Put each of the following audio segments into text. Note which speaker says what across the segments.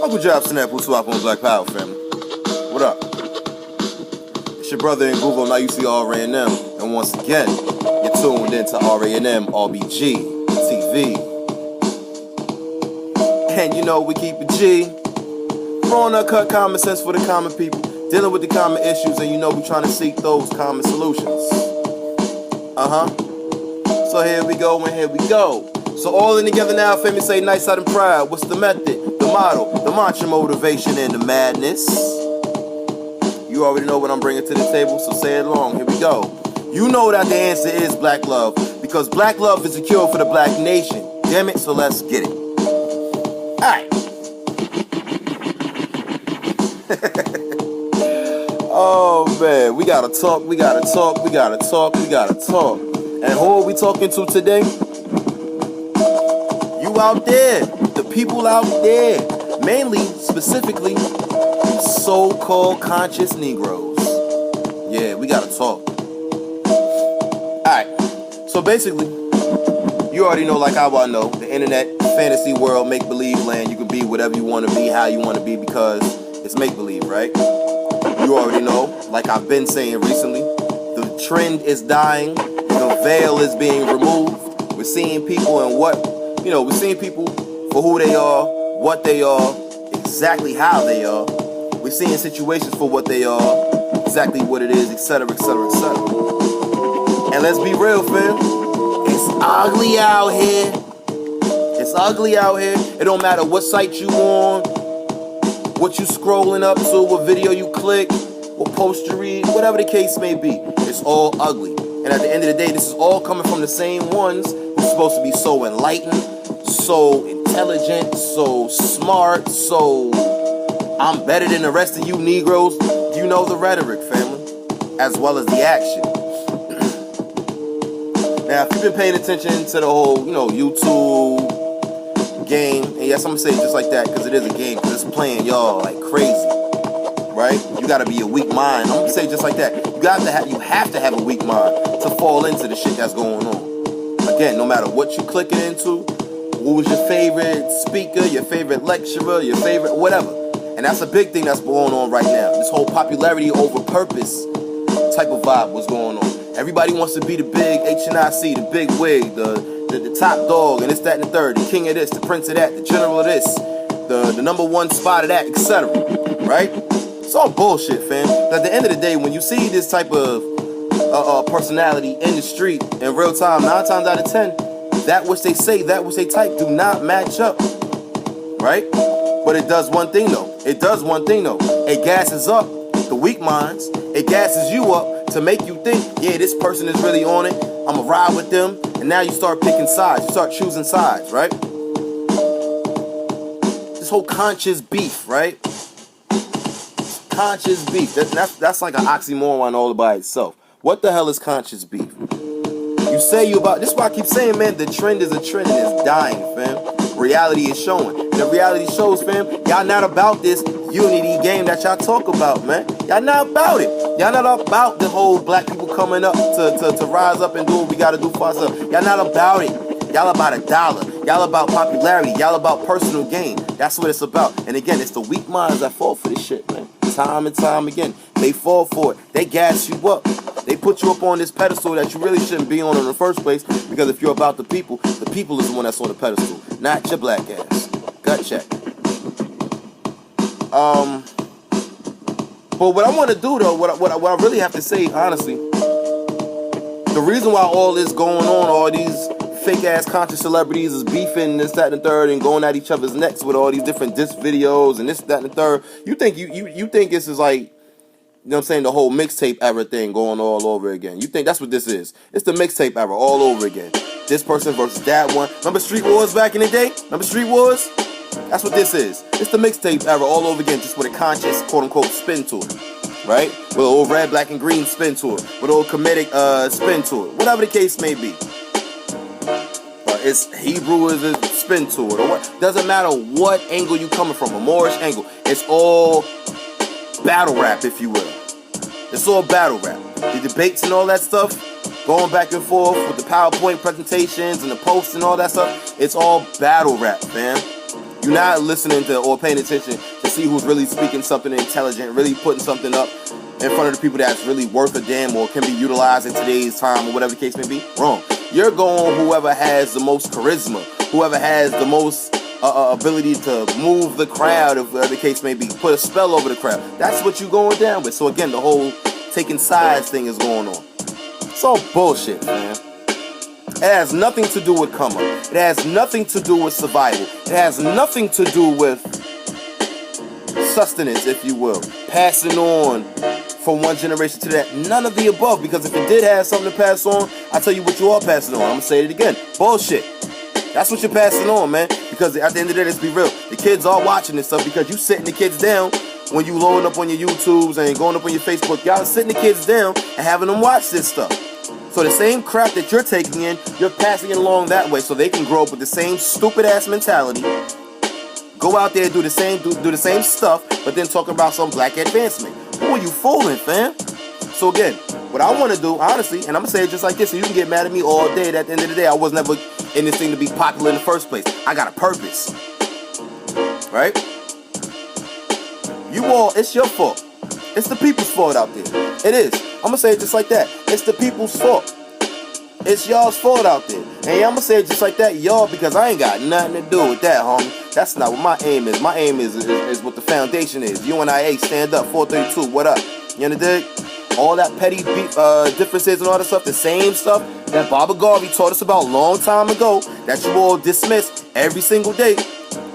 Speaker 1: Uncle Job Snap, who's swap on Black Power, family. What up? It's your brother in Google, now you see R&M. And once again, you're tuned into R&M, RBG, TV. And you know we keep it G. Throwing uncut common sense for the common people. Dealing with the common issues, and you know we trying to seek those common solutions. So here we go, and here we go. So all in together now, family, say nice out and proud. What's the method, the motto, the mantra, motivation, and the madness? You already know what I'm bringing to the table, so say it along. Here we go. You know that the answer is black love, because black love is a cure for the black nation. Damn it, so let's get it. Alright. Oh man, we gotta talk. And who are we talking to today? You out there, the people out there, mainly, specifically, so-called conscious Negroes. Yeah, we gotta talk. Alright, so basically, you already know, like how I know, the internet, fantasy world, make-believe land, you can be whatever you want to be, how you want to be, because it's make-believe, right? You already know, like I've been saying recently, the trend is dying, the veil is being removed. We're seeing people and we're seeing people for who they are, what they are, exactly how they are. We're seeing situations for what they are, exactly what it is, etc., etc., etc. And let's be real, fam. It's ugly out here. It's ugly out here. It don't matter what site you on, what you scrolling up to, what video you click, what post you read, whatever the case may be. It's all ugly. And at the end of the day, this is all coming from the same ones who's supposed to be so enlightened, so intelligent, so smart, so I'm better than the rest of you Negroes. You know the rhetoric, family, as well as the action. Now, if you've been paying attention to the whole, YouTube game, and yes, I'm gonna say it just like that because it is a game, because it's playing y'all like crazy, right? You gotta be a weak mind. I'm gonna say it just like that. You have to have a weak mind to fall into the shit that's going on. Again, no matter what you clicking into, who's your favorite speaker, your favorite lecturer, your favorite whatever. And that's a big thing that's going on right now. This whole popularity over purpose type of vibe was going on. Everybody wants to be the big HNIC, the big wig, the top dog, and this, that, and the third, the king of this, the prince of that, the general of this, the number one spot of that, etc. Right? It's all bullshit, fam. At the end of the day, when you see this type of personality in the street in real time, 9 times out of 10, that which they say, that which they type do not match up. Right? But it does one thing though. It gasses up the weak minds. It gasses you up to make you think, yeah, this person is really on it. I'ma ride with them. And now you start picking sides. You start choosing sides, right? This whole conscious beef, right? Conscious beef. That's like an oxymoron all by itself. What the hell is conscious beef? You say you about... This is why I keep saying, man, the trend is a trend and it's dying, fam. Reality is showing. And the reality shows, fam, y'all not about this unity game that y'all talk about, man. Y'all not about it. Y'all not about the whole black people coming up to rise up and do what we gotta do for ourselves. Y'all not about it. Y'all about a dollar. Y'all about popularity. Y'all about personal gain. That's what it's about. And again, it's the weak minds that fall for this shit, man. Time and time again. They fall for it. They gas you up. They put you up on this pedestal that you really shouldn't be on in the first place, because if you're about the people is the one that's on the pedestal, not your black ass. Gut check. But what I want to do though, what I really have to say, honestly, the reason why all this going on, all these fake ass conscious celebrities is beefing this, that, and the third, and going at each other's necks with all these different diss videos and this, that, and the third. You think this is like, you know what I'm saying, the whole mixtape era thing going all over again. You think that's what this is. It's the mixtape era all over again. This person versus that one. Remember Street Wars back in the day? Remember Street Wars? That's what this is. It's the mixtape era all over again, just with a conscious, quote-unquote, spin to it. Right? With a little red, black, and green spin to it. With a little comedic spin to it. Whatever the case may be. It's Hebrew is a spin to it. Or what? Doesn't matter what angle you coming from. A Moorish angle. It's all battle rap, if you will. It's all battle rap. The debates and all that stuff, going back and forth with the PowerPoint presentations and the posts and all that stuff, it's all battle rap, fam. You're not listening to or paying attention to see who's really speaking something intelligent, really putting something up in front of the people that's really worth a damn or can be utilized in today's time or whatever the case may be. Wrong. You're going whoever has the most charisma, whoever has the most ability to move the crowd, if whatever the case may be, put a spell over the crowd. That's what you're going down with. So again, the whole taking sides thing is going on. It's all bullshit, man. It has nothing to do with come up. It has nothing to do with survival. It has nothing to do with sustenance, if you will. Passing on from one generation to that. None of the above, because if it did have something to pass on, I tell you what you are passing on. I'm going to say it again. Bullshit. That's what you're passing on, man. Because at the end of the day, let's be real. The kids are watching this stuff because you sitting the kids down when you loading up on your YouTubes and going up on your Facebook. Y'all sitting the kids down and having them watch this stuff. So the same crap that you're taking in, you're passing it along that way so they can grow up with the same stupid ass mentality. Go out there, do the same stuff, but then talking about some black advancement. Who are you fooling, fam? So again, what I want to do, honestly, and I'm going to say it just like this, so you can get mad at me all day. At the end of the day, I was never in this thing to be popular in the first place. I got a purpose. Right? You all, it's your fault. It's the people's fault out there. It is. I'm going to say it just like that. It's the people's fault. It's y'all's fault out there. And I'm going to say it just like that, y'all, because I ain't got nothing to do with that, homie. That's not what my aim is. My aim is what the foundation is. UNIA, stand up, 432, what up? You understand? All that petty differences and all that stuff, the same stuff that Baba Garvey taught us about a long time ago, that you all dismiss every single day.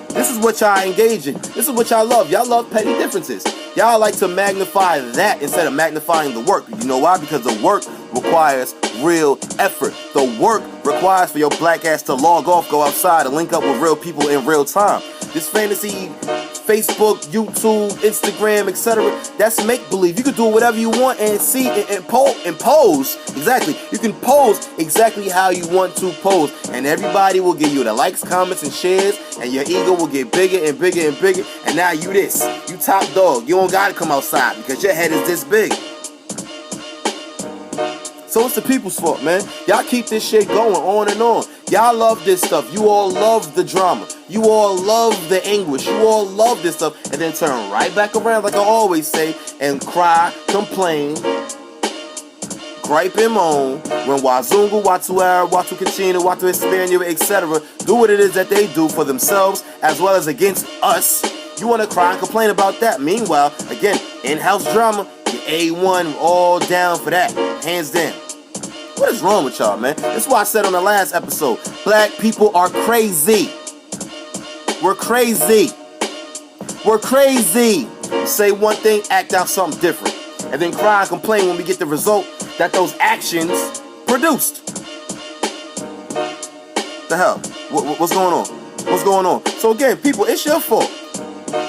Speaker 1: This is what y'all engage in. This is what y'all love. Y'all love petty differences. Y'all like to magnify that instead of magnifying the work. You know why? Because the work requires real effort. The work requires for your black ass to log off, go outside, and link up with real people in real time. This fantasy, Facebook, YouTube, Instagram, etc., that's make-believe. You can do whatever you want and see and pose. Exactly. You can pose exactly how you want to pose. And everybody will give you the likes, comments, and shares. And your ego will get bigger and bigger and bigger. And now you this. You top dog. You don't got to come outside because your head is this big. So it's the people's fault, man. Y'all keep this shit going on and on. Y'all love this stuff. You all love the drama. You all love the anguish. You all love this stuff. And then turn right back around, like I always say, and cry, complain, gripe and moan when Wazungu, Whatchu, Whatchu Kachina, Whatchu Hispania, etc. do what it is that they do for themselves as well as against us. You want to cry and complain about that. Meanwhile, again, in-house drama, you're A1 all down for that. Hands down. What is wrong with y'all, man? That's why I said on the last episode, black people are crazy. We're crazy. We're crazy. Say one thing, act out something different. And then cry and complain when we get the result that those actions produced. The hell? What's going on? What's going on? So again, people, it's your fault.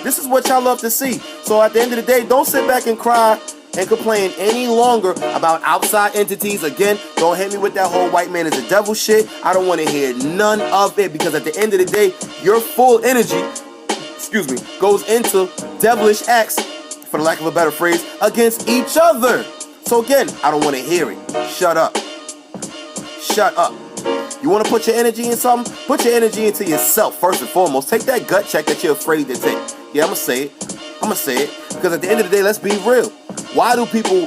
Speaker 1: This is what y'all love to see. So at the end of the day, don't sit back and cry and complain any longer about outside entities. Again, don't hit me with that whole white man is a devil shit. I don't want to hear none of it, because at the end of the day, your full energy, goes into devilish acts, for the lack of a better phrase, against each other. So again, I don't want to hear it. Shut up. Shut up. You want to put your energy in something? Put your energy into yourself first and foremost. Take that gut check that you're afraid to take. Yeah, I'm going to say it. I'm going to say it. Because at the end of the day, let's be real. Why do people,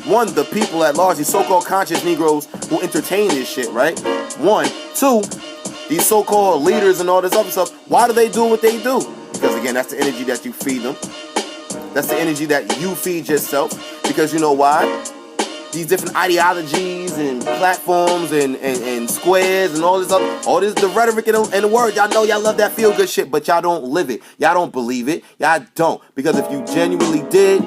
Speaker 1: one, the people at large, these so-called conscious Negroes who entertain this shit, right? One. Two, these so-called leaders and all this other stuff, why do they do what they do? Because again, that's the energy that you feed them. That's the energy that you feed yourself. Because you know why? These different ideologies and platforms and squares and all this, the rhetoric and the words. Y'all know y'all love that feel good shit, but y'all don't live it. Y'all don't believe it. Y'all don't. Because if you genuinely did,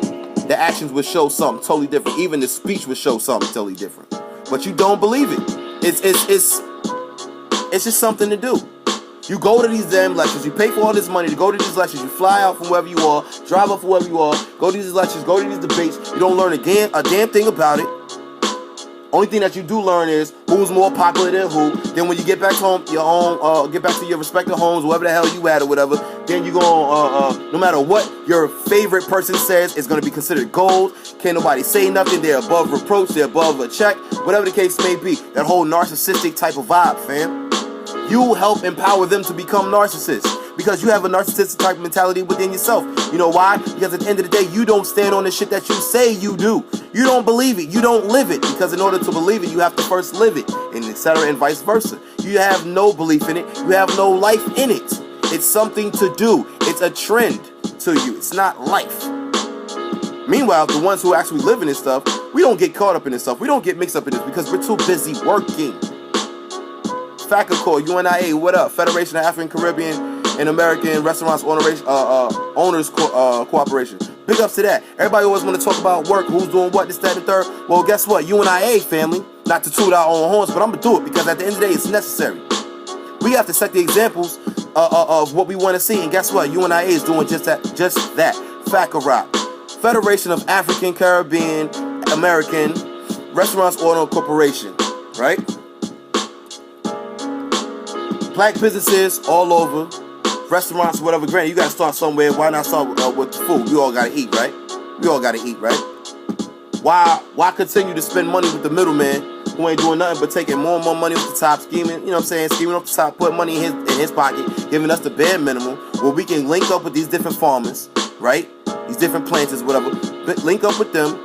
Speaker 1: the actions would show something totally different. Even the speech would show something totally different. But you don't believe it. It's just something to do. You go to these damn lectures, you pay for all this money to go to these lectures, you fly out from wherever you are, drive up from wherever you are, go to these lectures, go to these debates, you don't learn a damn thing about it. Only thing that you do learn is who's more popular than who. Then when you get back home, get back to your respective homes, wherever the hell you at or whatever, then you go no matter what your favorite person says, it's going to be considered gold. Can't nobody say nothing, they're above reproach, they're above a check, whatever the case may be. That whole narcissistic type of vibe, fam. you help empower them to become narcissists. Because you have a narcissistic type mentality within yourself. You know why? Because at the end of the day, you don't stand on the shit that you say you do. You don't believe it. You don't live it. Because in order to believe it, you have to first live it. And etc. and vice versa. You have no belief in it. You have no life in it. It's something to do. It's a trend to you. It's not life. Meanwhile, the ones who actually live in this stuff, we don't get caught up in this stuff. We don't get mixed up in this because we're too busy working. FACA, UNIA, what up? Federation of African Caribbean and American Restaurants Owners Cooperation. Big ups to that. Everybody always want to talk about work, who's doing what, this, that, and third. Well, guess what? UNIA, family, not to toot our own horns, but I'm going to do it because at the end of the day, it's necessary. We have to set the examples of what we want to see. And guess what? UNIA is doing just that. FACA Rock. Federation of African Caribbean American Restaurants Owner Corporation. Right? Black businesses all over, restaurants, whatever. Granted, you gotta start somewhere. Why not start with the food? We all gotta eat, right? We all gotta eat, right? Why continue to spend money with the middleman who ain't doing nothing but taking more and more money off the top, scheming? You know what I'm saying? Scheming off the top, putting money in his pocket, giving us the bare minimum, where we can link up with these different farmers, right? These different planters, whatever. Link up with them,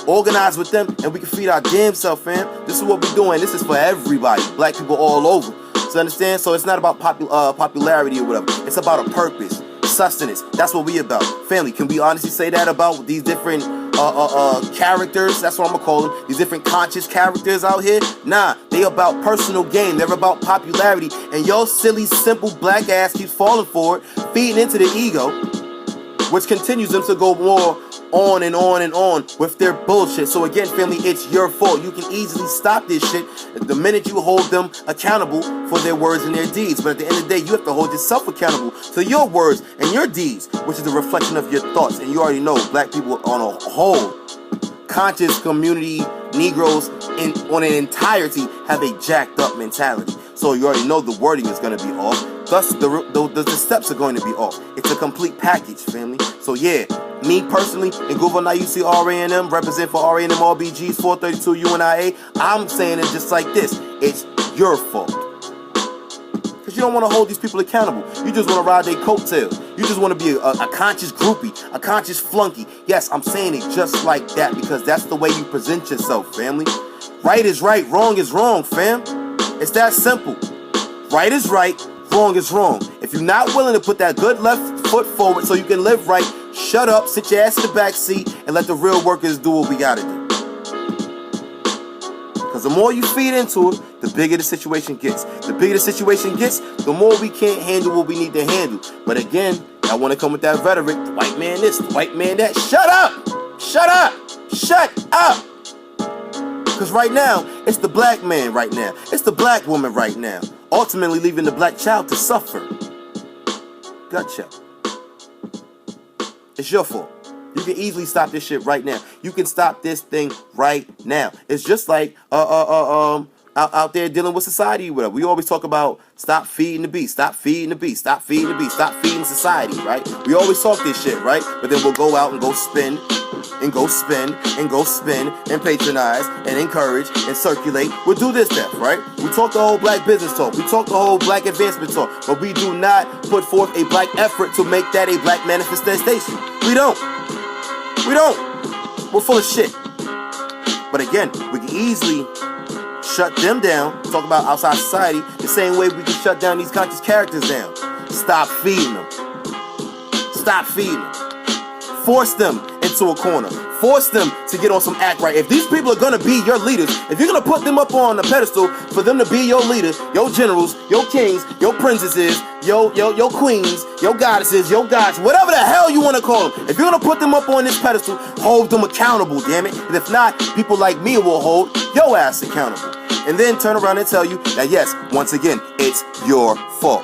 Speaker 1: organize with them, and we can feed our damn self, fam. This is what we're doing. This is for everybody. Black people all over. So understand? So it's not about popularity or whatever. It's about a purpose, sustenance. That's what we about. Family, can we honestly say that about these different characters? That's what I'm gonna call them. These different conscious characters out here? Nah, they about personal gain. They're about popularity. And your silly, simple black ass keeps falling for it, feeding into the ego, which continues them to go more on and on and on with their bullshit. So again, family, it's your fault. You can easily stop this shit the minute you hold them accountable for their words and their deeds. But at the end of the day, you have to hold yourself accountable to your words and your deeds, which is a reflection of your thoughts. And you already know, black people on a whole, conscious community, Negroes on an entirety have a jacked up mentality. So you already know the wording is going to be off. Thus, the steps are going to be off. It's a complete package, family. So yeah, me personally, and Google now you see RANM, represent for RANM BOOGIE'S 432 UNIA. I'm saying it just like this. It's your fault. Because you don't want to hold these people accountable. You just want to ride their coattails. You just want to be a conscious groupie, a conscious flunky. Yes, I'm saying it just like that because that's the way you present yourself, family. Right is right, wrong is wrong, fam. It's that simple. Right is right, wrong is wrong. If you're not willing to put that good left foot forward so you can live right, shut up, sit your ass in the back seat, and let the real workers do what we gotta do. Because the more you feed into it, the bigger the situation gets. The bigger the situation gets, the more we can't handle what we need to handle. But again, I want to come with that rhetoric. The white man this, the white man that. Shut up! Shut up! Shut up! Because right now, it's the black man right now. It's the black woman right now. Ultimately leaving the black child to suffer. Gut check. It's your fault. You can easily stop this shit right now. You can stop this thing right now. It's just like out there dealing with society. Whatever. We always talk about stop feeding the beast, stop feeding the beast, stop feeding the beast, stop feeding society, right? We always talk this shit, right? But then we'll go out and go spend and go spend and go spend and patronize and encourage and circulate. We'll do this stuff, right? We talk the whole black business talk. We talk the whole black advancement talk. But we do not put forth a black effort to make that a black manifestation. We don't. We don't. We're full of shit. But again, we can easily shut them down, talk about outside society, the same way we can shut down these conscious characters down. Stop feeding them. Stop feeding them. Force them into a corner. Force them to get on some act right. If these people are going to be your leaders, if you're going to put them up on a pedestal for them to be your leaders, your generals, your kings, your princesses, your queens, your goddesses, your gods, whatever the hell you want to call them, if you're going to put them up on this pedestal, hold them accountable, damn it. And if not, people like me will hold your ass accountable. And then turn around and tell you that, yes, once again, it's your fault.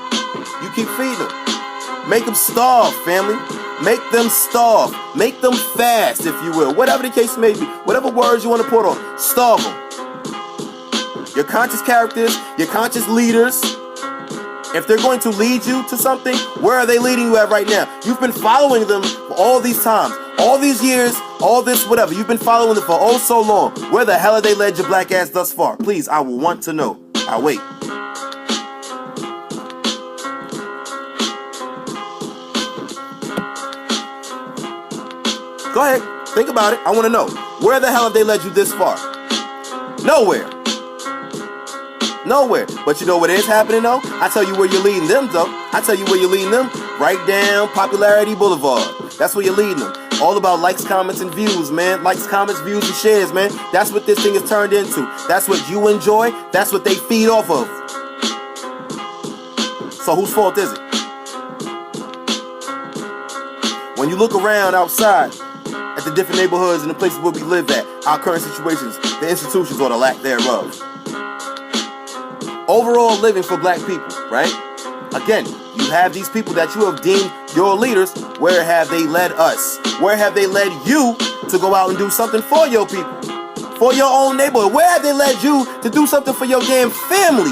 Speaker 1: You keep feeding them. Make them starve, family. Make them starve. Make them fast, if you will. Whatever the case may be. Whatever words you want to put on. Starve them. Your conscious characters, your conscious leaders, if they're going to lead you to something, where are they leading you at right now? You've been following them for all these times. All these years, all this whatever. You've been following them for oh so long. Where the hell have they led your black ass thus far? Please, I will want to know. I'll wait. Go ahead. Think about it. I want to know. Where the hell have they led you this far? Nowhere. Nowhere. But you know what is happening though? I tell you where you're leading them though. I tell you where you're leading them. Right down Popularity Boulevard. That's where you're leading them. All about likes, comments, and views, man. Likes, comments, views, and shares, man. That's what this thing is turned into. That's what you enjoy. That's what they feed off of. So whose fault is it? When you look around outside at the different neighborhoods and the places where we live at, our current situations, the institutions or the lack thereof. Overall living for black people, right? Again, you have these people that you have deemed your leaders. Where have they led us? Where have they led you to go out and do something for your people? For your own neighborhood? Where have they led you to do something for your damn family?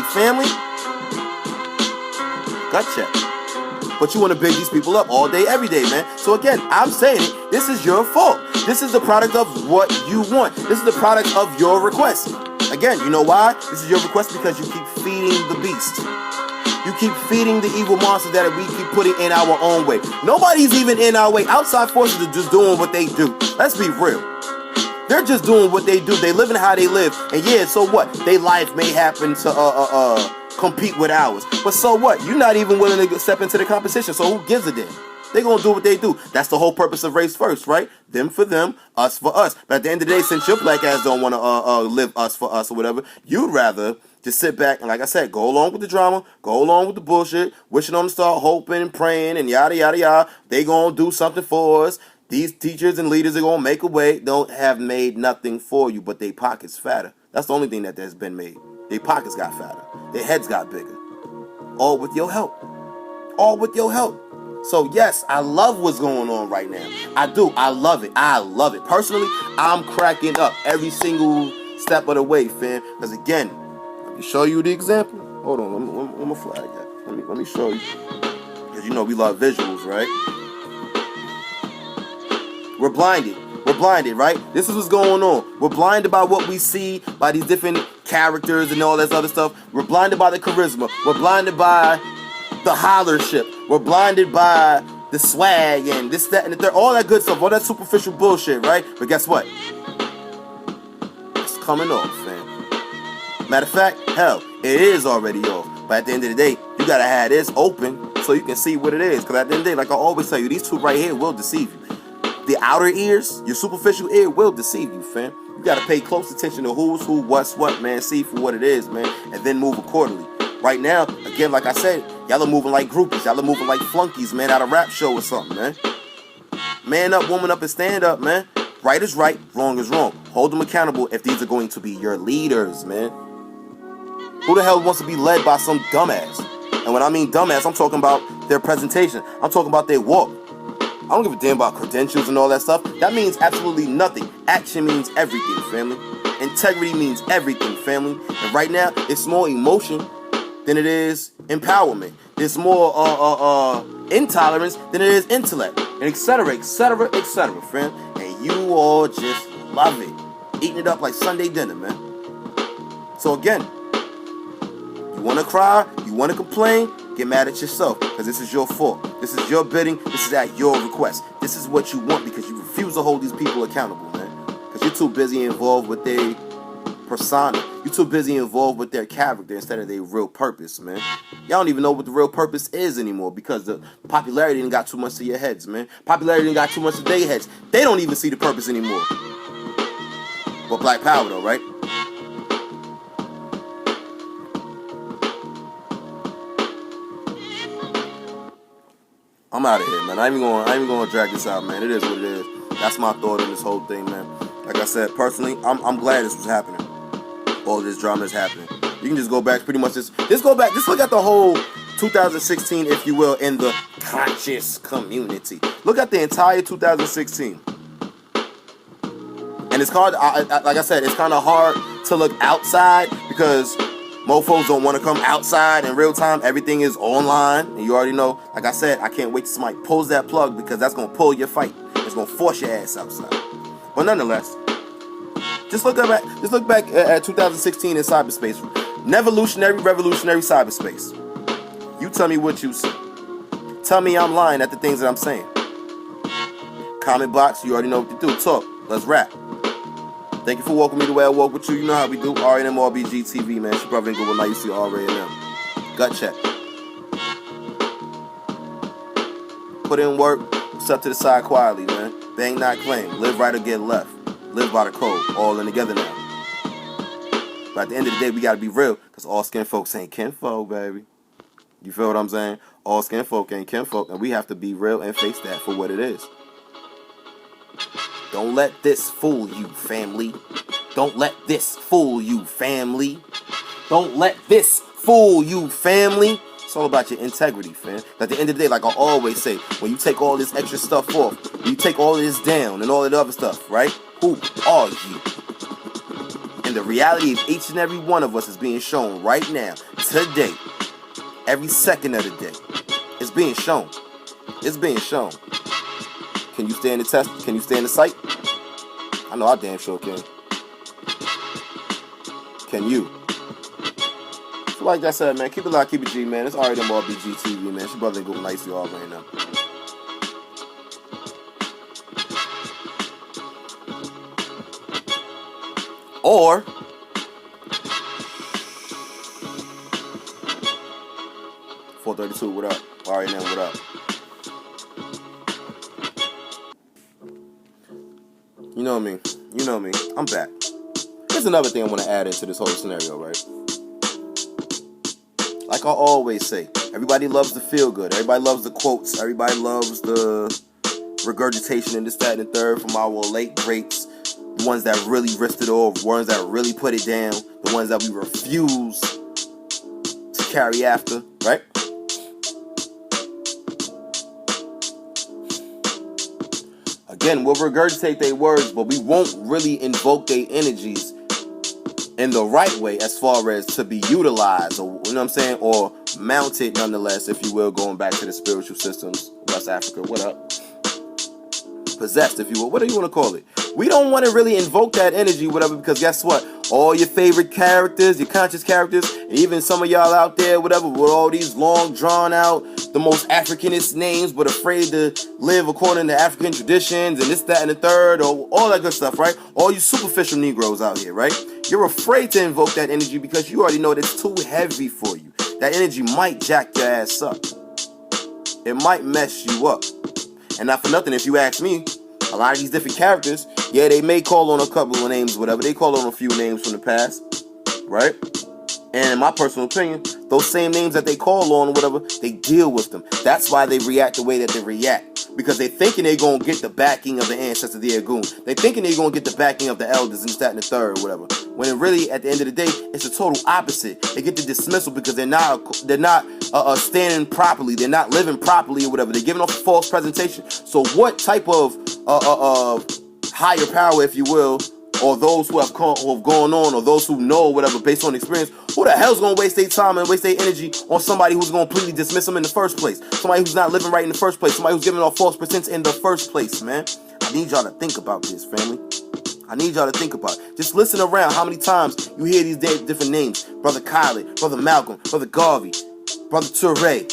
Speaker 1: Gut check. But you want to big these people up all day, every day, man. So again, I'm saying it. This is your fault. This is the product of what you want. This is the product of your request. Again, you know why? This is your request because you keep feeding the beast. You keep feeding the evil monster that we keep putting in our own way. Nobody's even in our way. Outside forces are just doing what they do. Let's be real. They're just doing what they do. They living how they live. And yeah, so what? Their life may happen to compete with ours. But so what? You're not even willing to step into the competition. So who gives a damn? They're going to do what they do. That's the whole purpose of race first, right? Them for them, us for us. But at the end of the day, since your black ass don't want to live us for us or whatever, you'd rather just sit back and, like I said, go along with the drama, go along with the bullshit, wishing them to start hoping and praying and yada, yada, yada. They going to do something for us. These teachers and leaders are going to make a way. Don't have made nothing for you, but they pockets fatter. That's the only thing that has been made. Their pockets got fatter. Their heads got bigger. All with your help. All with your help. So yes, I love what's going on right now. I do. I love it. I love it. Personally, I'm cracking up every single step of the way, fam. Because again, let me show you the example. Hold on. Let me flag that. Let me show you. Because you know we love visuals, right? We're blinded. We're blinded, right? This is what's going on. We're blinded by what we see, by these different characters and all this other stuff. We're blinded by the charisma. We're blinded by the hollership. We're blinded by the swag and this, that, and the third. All that good stuff. All that superficial bullshit, right? But guess what? It's coming off, fam. Matter of fact, hell, it is already off. But at the end of the day, you gotta have this open so you can see what it is. Because at the end of the day, like I always tell you, these two right here will deceive you. The outer ears, your superficial ear will deceive you, fam. You gotta pay close attention to who's who, what's what, man. See for what it is, man. And then move accordingly. Right now, again, like I said, y'all are moving like groupies. Y'all are moving like flunkies, man, at a rap show or something, man. Man up, woman up, and stand up, man. Right is right, wrong is wrong. Hold them accountable if these are going to be your leaders, man. Who the hell wants to be led by some dumbass? And when I mean dumbass, I'm talking about their presentation. I'm talking about their walk. I don't give a damn about credentials and all that stuff. That means absolutely nothing. Action means everything, family. Integrity means everything, family. And right now, it's more emotion than it is empowerment. There's more intolerance than it is intellect, and etc., etc., etc., friend. And you all just love it, eating it up like Sunday dinner, man. So again, you want to cry, you want to complain, get mad at yourself, because this is your fault. This is your bidding. This is at your request. This is what you want because you refuse to hold these people accountable, man. Because you're too busy involved with their persona. You're too busy involved with their character instead of their real purpose, man. Y'all don't even know what the real purpose is anymore because the popularity didn't got too much to your heads, man. Popularity didn't got too much to their heads. They don't even see the purpose anymore. But Black Power, though, right? I'm out of here, man. I ain't even gonna drag this out, man. It is what it is. That's my thought on this whole thing, man. Like I said, personally, I'm glad this was happening. All this drama is happening. You can just go back, pretty much just go back. Just look at the whole 2016, if you will, in the conscious community. Look at the entire 2016. And it's hard, like I said, it's kind of hard to look outside because mofos don't want to come outside in real time. Everything is online. And you already know, like I said, I can't wait till somebody pulls that plug because that's going to pull your fight. It's going to force your ass outside. But nonetheless, just look back at 2016 in cyberspace. Revolutionary cyberspace. You tell me what you see. Tell me I'm lying at the things that I'm saying. Comment box, you already know what to do. Talk. Let's rap. Thank you for walking me the way I walk with you. You know how we do. R&M RBG TV, man. She probably ain't going to you see R&M. Gut check. Put in work. Step to the side quietly, man. Bang, not claim. Live right or get left. Live by the code. All in together now. But at the end of the day, we got to be real. Because all skin folks ain't kinfolk, baby. You feel what I'm saying? All skin folk ain't kinfolk. And we have to be real and face that for what it is. Don't let this fool you, family. Don't let this fool you, family. Don't let this fool you, family. It's all about your integrity, fam. At the end of the day, like I always say, when you take all this extra stuff off, when you take all of this down and all that other stuff, right? Who are you? And the reality of each and every one of us is being shown right now, today, every second of the day. It's being shown. It's being shown. Can you stand the test? Can you stand the sight? I know I damn sure can. Can you? So like I said, man, keep it locked, keep it G, man. It's R&M RBG TV, man. She brother ain't going nicely all right now. Or 432, what up? R&M, what up? You know me. You know me. I'm back. Here's another thing I want to add into this whole scenario, right? Like I always say, everybody loves the feel good. Everybody loves the quotes. Everybody loves the regurgitation and this, that, and the third from our late greats. The ones that really risked it all. The ones that really put it down. The ones that we refuse to carry after, right? Again, we'll regurgitate their words, but we won't really invoke their energies in the right way as far as to be utilized, or you know what I'm saying, or mounted nonetheless, if you will, going back to the spiritual systems, West Africa, what up? Possessed, if you will, whatever you want to call it. We don't want to really invoke that energy, whatever, because guess what? All your favorite characters, your conscious characters, and even some of y'all out there, whatever, with all these long, drawn out, the most Africanist names, but afraid to live according to African traditions, and this, that, and the third, or all that good stuff, right? All you superficial Negroes out here, right? You're afraid to invoke that energy because you already know that it's too heavy for you. That energy might jack your ass up. It might mess you up. And not for nothing, if you ask me, a lot of these different characters, yeah, they may call on a couple of names, whatever. They call on a few names from the past, right? And in my personal opinion, those same names that they call on, whatever, they deal with them. That's why they react the way that they react. Because they thinking they're going to get the backing of the ancestors, the Agun. They thinking they're going to get the backing of the elders and this, that, and the third, or whatever. When it really, at the end of the day, it's a total opposite. They get the dismissal because they're not standing properly. They're not living properly or whatever. They're giving off a false presentation. So what type of higher power, if you will, or those who have gone on, or those who know whatever based on experience, who the hell's gonna waste their time and waste their energy on somebody who's gonna completely dismiss them in the first place? Somebody who's not living right in the first place. Somebody who's giving off false pretense in the first place, man. I need y'all to think about this, family. I need y'all to think about it. Just listen around how many times you hear these different names. Brother Khaled, Brother Malcolm, Brother Garvey, Brother Touré,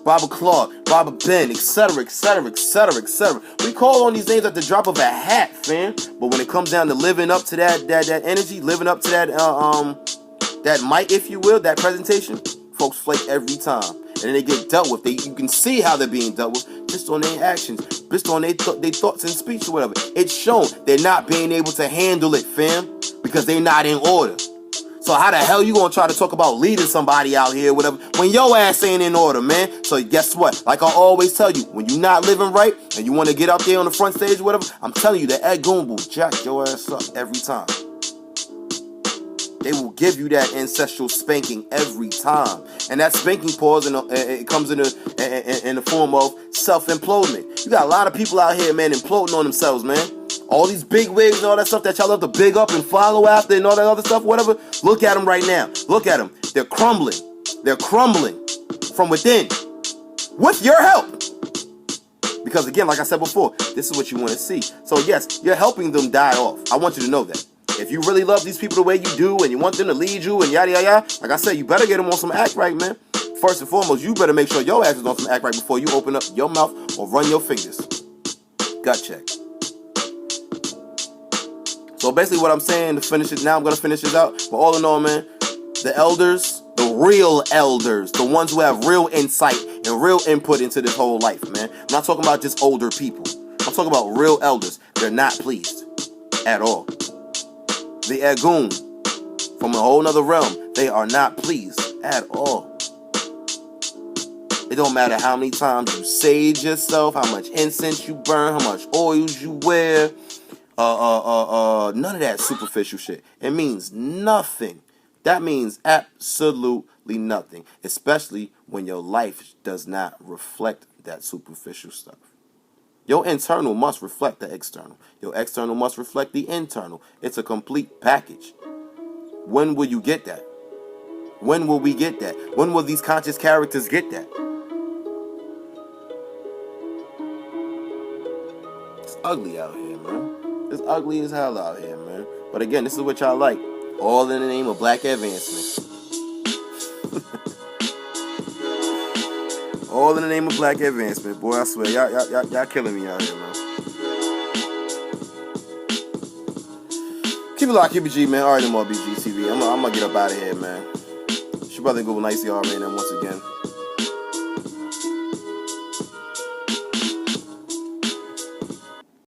Speaker 1: Baba Claude, Baba Ben, etc., etc., etc., etc. We call on these names at the drop of a hat, fam. But when it comes down to living up to that energy, living up to that might, if you will, that presentation, folks flake every time. And then they get dealt with. You can see how they're being dealt with just on their actions, just on their thoughts and speech or whatever. It's shown they're not being able to handle it, fam, because they're not in order. So how the hell you gonna try to talk about leading somebody out here, whatever, when your ass ain't in order, man? So guess what? Like I always tell you, when you're not living right and you want to get out there on the front stage or whatever, I'm telling you that Agun will jack your ass up every time. They will give you that ancestral spanking every time. And that spanking pause, it comes in the form of self-implodement. You got a lot of people out here, man, imploding on themselves, man. All these big wigs and all that stuff that y'all love to big up and follow after and all that other stuff, whatever. Look at them right now. Look at them. They're crumbling. They're crumbling from within. With your help. Because again, like I said before, this is what you want to see. So yes, you're helping them die off. I want you to know that. If you really love these people the way you do and you want them to lead you and yada yada yada, like I said, you better get them on some act right, man. First and foremost, you better make sure your ass is on some act right before you open up your mouth or run your fingers. Gut check. So basically what I'm saying to finish it, now I'm going to finish this out. But all in all, man, the elders, the real elders, the ones who have real insight and real input into this whole life, man. I'm not talking about just older people. I'm talking about real elders. They're not pleased at all. The Egun, from a whole nother realm, they are not pleased at all. It don't matter how many times you sage yourself, how much incense you burn, how much oils you wear, none of that superficial shit. It means nothing. That means absolutely nothing, especially when your life does not reflect that superficial stuff. Your internal must reflect the external. Your external must reflect the internal. It's a complete package. When will you get that? When will we get that? When will these conscious characters get that? It's ugly out here, man. It's ugly as hell out here, man. But again, this is what y'all like. All in the name of black advancement. All in the name of black advancement. Boy, I swear, y'all killing me out here, man. Keep it locked, keep it G, man. Alright, no more BG TV. I'm gonna get up out of here, man. It's your brother Google Nice, y'all, man, once again.